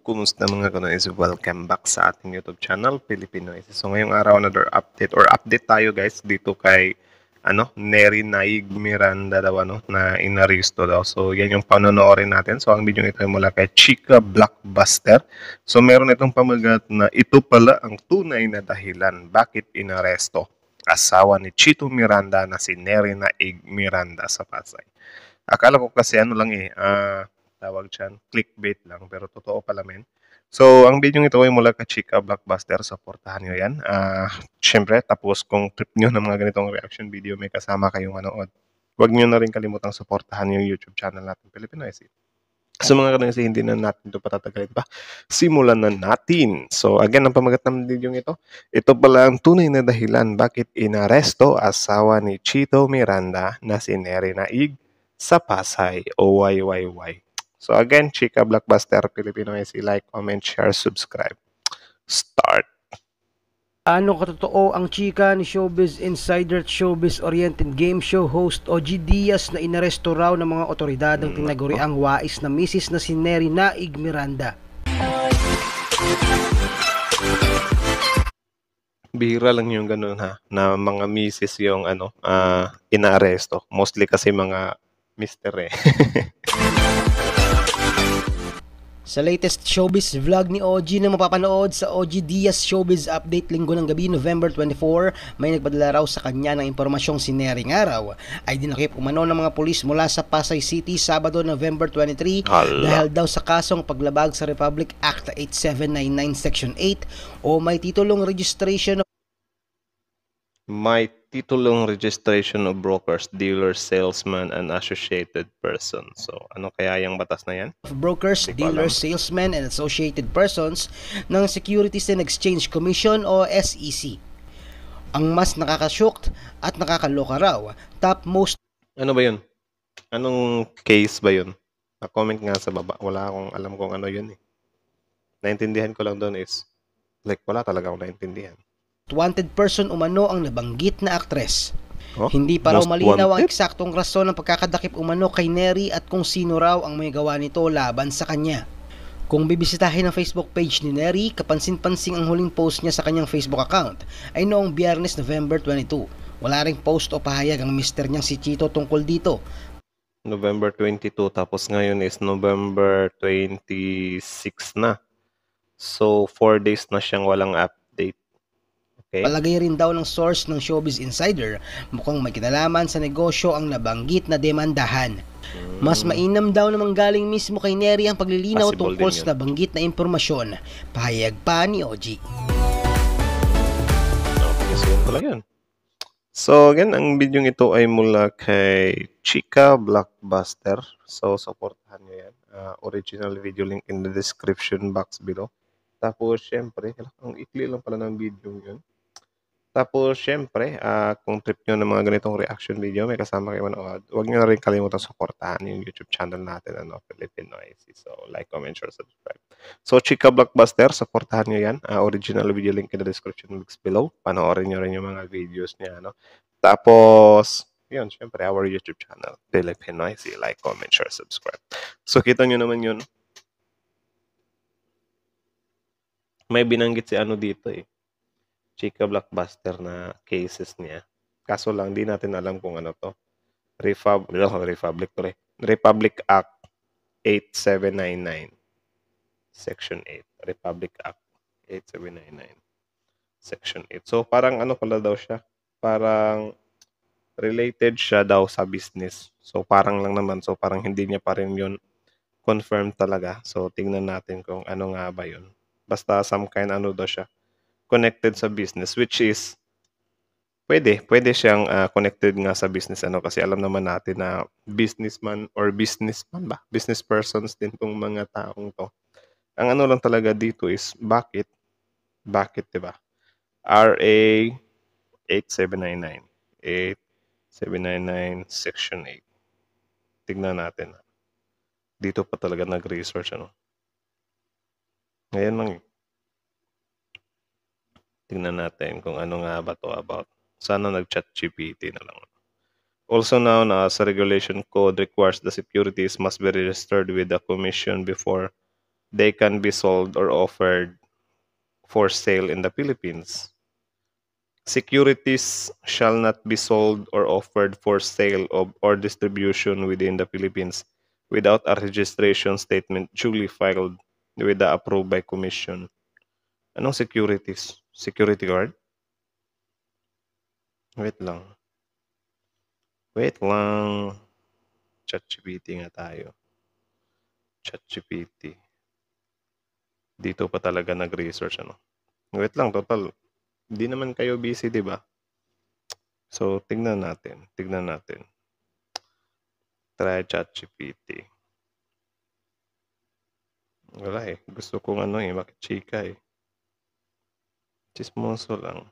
Kumusta mga kanois? Welcome back sa ating YouTube channel, Filipinois. So ngayong araw, another update tayo guys dito kay Neri Naig Miranda daw na inaresto daw. So yan yung panonoodin natin. So ang video ito ay mula kay Chika Blockbuster. So meron itong pamagat na ito pala ang tunay na dahilan bakit inaresto asawa ni Chito Miranda na si Neri Naig Miranda sa Pasay. Akala ko kasi tawag dyan, clickbait lang, pero totoo pala men. So, ang video ito ay mula kay Chika Blockbuster, supportahan nyo yan. Siyempre, tapos kung trip nyo ng mga ganitong reaction video, may kasama kayong manood. Huwag nyo na rin kalimutang supportahan yung YouTube channel natin, Filipinoise. So mga kanaysi, hindi na natin ito patatagalin pa. Simulan na natin. So again, ang pamagat ng video ito, ito pala ang tunay na dahilan bakit inaresto asawa ni Chito Miranda na si Neri Naig sa Pasay o YYY. So again, Chika Blockbuster Filipino SC, like, comment, share, subscribe. Start. Ano katotoo ang chika ni Showbiz Insider at Showbiz-oriented game show host OG Diaz na inaresto raw ng mga otoridad ng tinaguriang wais na misis na si Neri Naig Miranda? Bihira lang yung ganun na mga misis yung inaaresto. Mostly kasi mga mister eh. Sa latest showbiz vlog ni OG na mapapanood sa OG Diaz Showbiz Update linggo ng gabi November 24, may nagpadala raw sa kanya ng impormasyong si Neri nga raw ay dinakip umano ng mga pulis mula sa Pasay City Sabado November 23 dahil daw sa kasong paglabag sa Republic Act 8799 Section 8 o may titulong registration Registration of brokers, dealers, salesmen, and associated persons. So, ano kaya yung batas na yan? of brokers, dealers, salesmen, and associated persons ng Securities and Exchange Commission o SEC. Ang mas nakakashock at nakakaloka raw, topmost Ano ba yun? Anong case ba yun? Na-comment nga sa baba. Wala akong alam kung ano yun eh. Naintindihan ko lang doon is, like, wala talaga akong naintindihan. wanted person umano ang nabanggit na aktres. Oh, Hindi pa raw most malinaw ang wanted? eksaktong rason ng pagkakadakip umano kay Neri at kung sino raw ang may gawa nito laban sa kanya. Kung bibisitahin ang Facebook page ni Neri, kapansin-pansing ang huling post niya sa kanyang Facebook account ay noong Biyernes November 22. Wala ring post o pahayag ang mister niyang si Chito tungkol dito. November 22, tapos ngayon is November 26 na. So, 4 days na siyang walang update. Okay? Palagay rin daw ng source ng Showbiz Insider, mukhang may kinalaman sa negosyo ang nabanggit na demandahan. Mas mainam daw namang galing mismo kay Neri ang paglilinaw Possible tungkol din yun. sa nabanggit na impormasyon. Pahayag pa ni OG. Okay, so yun pala yun. So, again, ang video ito ay mula kay Chika Blockbuster. So, supportahan nyo yan. Original video link in the description box below. Tapos, syempre, ang ikli lang pala ng video yun. Tapos, syempre, kung trip nyo ng mga ganitong reaction video, may kasama kayo manood, huwag nyo na rin kalimutan supportahan yung YouTube channel natin, Filipinoise. So, like, comment, share, subscribe. So, Chika Blockbuster, supportahan nyo yan. Original video link in the description box below. Panoorin nyo rin yung mga videos niya, Tapos, yun, syempre, our YouTube channel, Filipinoise. Like, comment, share, subscribe. So, kita nyo naman yun. May binanggit si dito eh. Chika Blockbuster na cases niya. Kaso lang, di natin alam kung ano to. Republic Act 8799 Section 8. Republic Act 8799 Section 8. So, parang ano pala daw siya? Parang related siya daw sa business. So, parang lang naman. So, parang hindi niya pa rin yun confirmed talaga. So, tingnan natin kung ano nga ba yun. Basta some kind daw siya connected sa business, which is pwede siyang connected nga sa business kasi alam naman natin na businessman business persons din tong mga taong to. Ang ano lang talaga dito is bakit 'di ba? RA 8799 8799 Section 8. Tignan natin. Dito pa talaga nag-research Ngayon lang Tingnan natin kung ano nga ba to about. Sana nag-chat GPT na lang. also known as a regulation code, requires the securities must be registered with the commission before they can be sold or offered for sale in the Philippines. Securities shall not be sold or offered for sale or distribution within the Philippines without a registration statement duly filed with the approved by commission. Anong securities? Security guard? Wait lang. Wait lang. ChatGPT nga tayo. ChatGPT. Dito pa talaga nag-research ano. Wait lang, total. Hindi naman kayo busy, di ba? So, tignan natin. Tignan natin. Try ChatGPT. Wala eh. Gusto kong ano eh, makichika eh. Chismoso lang.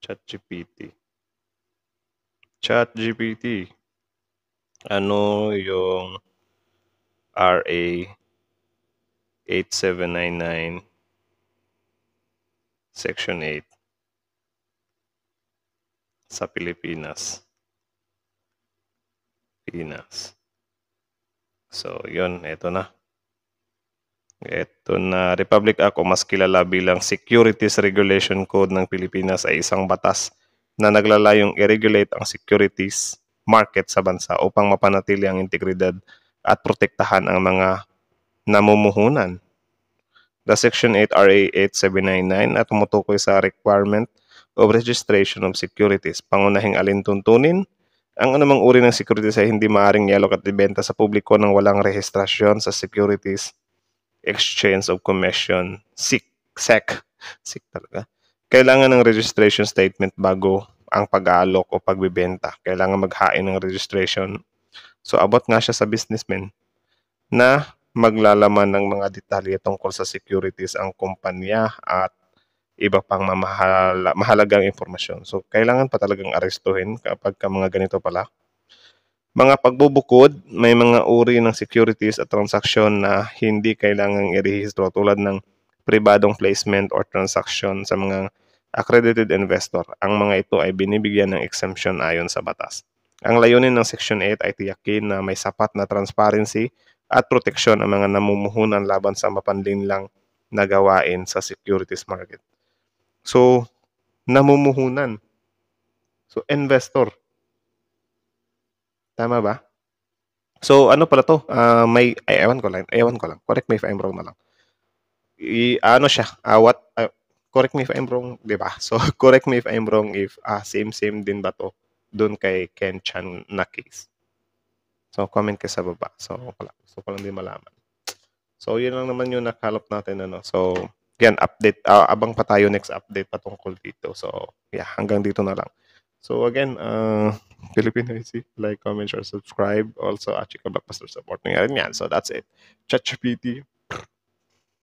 ChatGPT. ChatGPT. Ano yung RA 8799 Section 8 sa Pilipinas. So, yun. Ito na. Ito na. Republic Act o mas kilala bilang Securities Regulation Code ng Pilipinas ay isang batas na naglalayong i-regulate ang securities market sa bansa upang mapanatili ang integridad at protektahan ang mga namumuhunan. The Section 8 RA 8799 at tumutukoy sa requirement of registration of securities. Pangunahing alintuntunin, ang anumang uri ng securities ay hindi maaaring i-alok at ibenta sa publiko nang walang rehistrasyon sa Securities Exchange of Commission, SEC talaga. Kailangan ng registration statement bago ang pag-aalok o pagbibenta. Kailangan maghain ng registration. So, abot nga siya sa businessman na maglalaman ng mga detalye tungkol sa securities ang kumpanya at iba pang mahalagang impormasyon. So, kailangan pa talagang arestuhin kapag mga ganito pala. Mga pagbubukod, may mga uri ng securities at transaksyon na hindi kailangang irehistro tulad ng pribadong placement or transaction sa mga accredited investor. Ang mga ito ay binibigyan ng exemption ayon sa batas. Ang layunin ng Section 8 ay tiyakin na may sapat na transparency at proteksyon ang mga namumuhunan laban sa mapanlinlang na gawain sa securities market. So, namumuhunan. So, investor. Tama ba? So, ano pala to? Ewan ko lang. Correct me if I'm wrong na lang. Ano siya? Correct me if I'm wrong, di ba? So, correct me if I'm wrong if same din ba to doon kay Ken Chan na case. So, comment ka sa baba. So, gusto ko lang din malaman. So, yun lang naman yung nakalap natin. Ano? So, yan, update. Abang pa tayo next update patungkol dito. So, yeah, hanggang dito na lang. So, again, Filipino Easy, like, comment, share, subscribe. Also, Chika Blockbuster support nyo yan. So, that's it. ChatGPT.